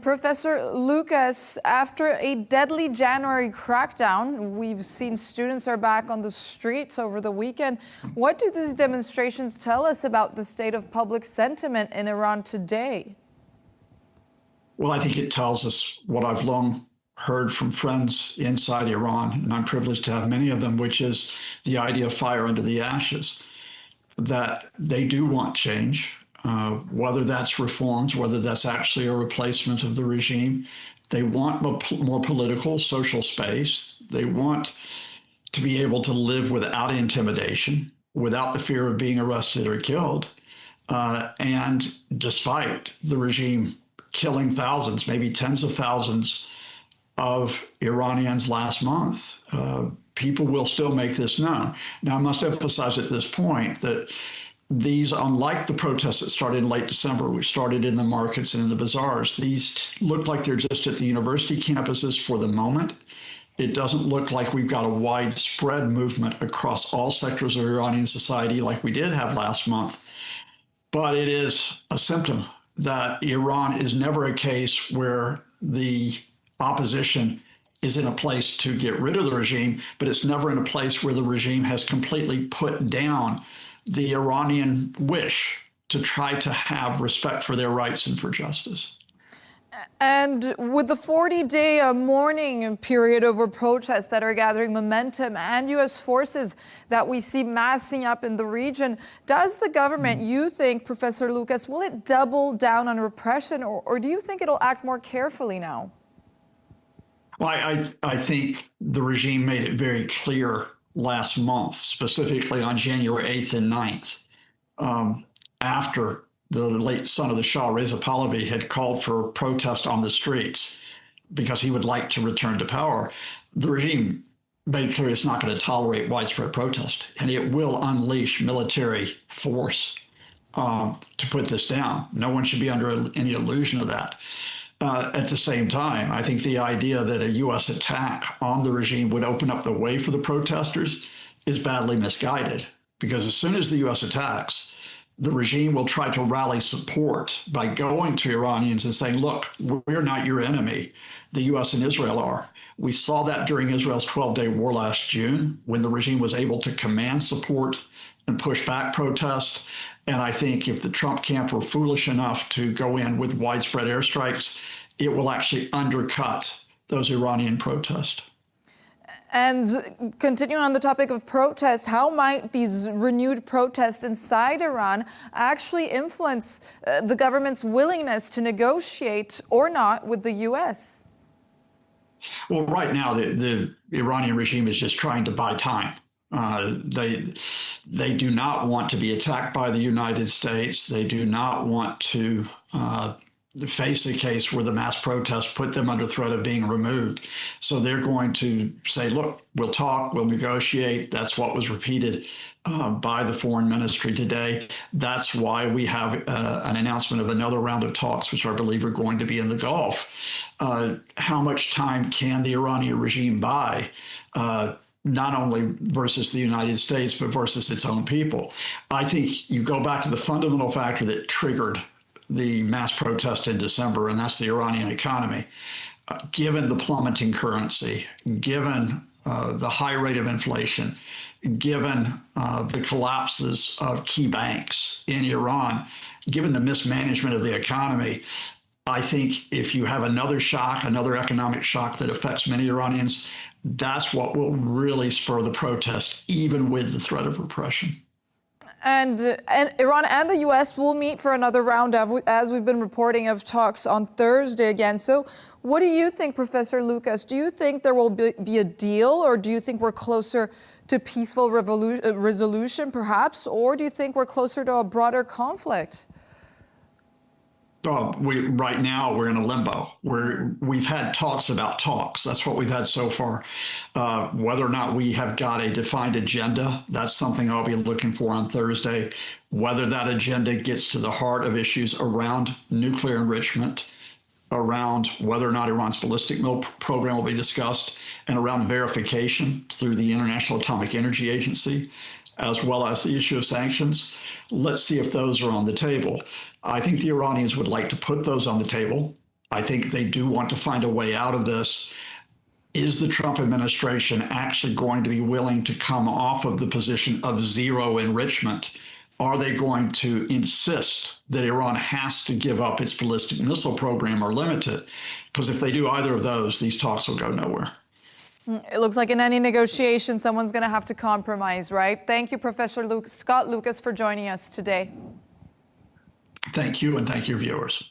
Professor Lucas, after a deadly January crackdown, we've seen students are back on the streets over the weekend. What do these demonstrations tell us about the state of public sentiment in Iran today? Well, I think it tells us what I've long heard from friends inside Iran, and I'm privileged to have many of them, which is the idea of fire under the ashes, that they do want change. Whether that's reforms, whether that's actually a replacement of the regime. They want more political, social space. They want to be able to live without intimidation, without the fear of being arrested or killed. And despite the regime killing thousands, maybe tens of thousands of Iranians last month, people will still make this known. Now, I must emphasize at this point that these, unlike the protests that started in late December, which started in the markets and in the bazaars, these look like they're just at the university campuses for the moment. It doesn't look like we've got a widespread movement across all sectors of Iranian society like we did have last month. But it is a symptom that Iran is never a case where the opposition is in a place to get rid of the regime, but it's never in a place where the regime has completely put down the Iranian wish to try to have respect for their rights and for justice. And with the 40-day mourning period over protests that are gathering momentum and U.S. forces that we see massing up in the region, does the government, you think, Professor Lucas, will it double down on repression, or do you think it'll act more carefully now? Well, I think the regime made it very clear last month, specifically on January 8th and 9th, after the late son of the Shah, Reza Pahlavi, had called for protest on the streets because he would like to return to power. The regime made clear it's not going to tolerate widespread protest, and it will unleash military force to put this down. No one should be under any illusion of that. At the same time, I think the idea that a U.S. attack on the regime would open up the way for the protesters is badly misguided, because as soon as the U.S. attacks, the regime will try to rally support by going to Iranians and saying, look, we're not your enemy. The U.S. and Israel are. We saw that during Israel's 12-day war last June, when the regime was able to command support and push back protests. And I think if the Trump camp were foolish enough to go in with widespread airstrikes, it will actually undercut those Iranian protests. And continuing on the topic of protests, how might these renewed protests inside Iran actually influence the government's willingness to negotiate or not with the U.S.? Well, right now, the Iranian regime is just trying to buy time. They do not want to be attacked by the United States. They do not want to face a case where the mass protests put them under threat of being removed. So they're going to say, look, we'll talk, we'll negotiate. That's what was repeated by the foreign ministry today. That's why we have an announcement of another round of talks, which I believe are going to be in the Gulf. How much time can the Iranian regime buy? Not only versus the United States, but versus its own people. I think you go back to the fundamental factor that triggered the mass protest in December, and that's the Iranian economy. Given the plummeting currency, given the high rate of inflation, given the collapses of key banks in Iran, given the mismanagement of the economy, I think if you have another shock, another economic shock that affects many Iranians, that's what will really spur the protest, even with the threat of repression. And Iran and the U.S. will meet for another round, as we've been reporting, of talks on Thursday again. So what do you think, Professor Lucas? Do you think there will be a deal, or do you think we're closer to peaceful resolution, perhaps? Or do you think we're closer to a broader conflict? Right now, we're in a limbo where we've had talks about talks. That's what we've had so far. Whether or not we have got a defined agenda, that's something I'll be looking for on Thursday. Whether that agenda gets to the heart of issues around nuclear enrichment, around whether or not Iran's ballistic missile program will be discussed, and around verification through the International Atomic Energy Agency, as well as the issue of sanctions. Let's see if those are on the table. I think the Iranians would like to put those on the table. I think they do want to find a way out of this. Is the Trump administration actually going to be willing to come off of the position of zero enrichment? Are they going to insist that Iran has to give up its ballistic missile program or limit it? Because if they do either of those, these talks will go nowhere. It looks like in any negotiation, someone's going to have to compromise, right? Thank you, Professor Scott Lucas, for joining us today. Thank you, and thank your viewers.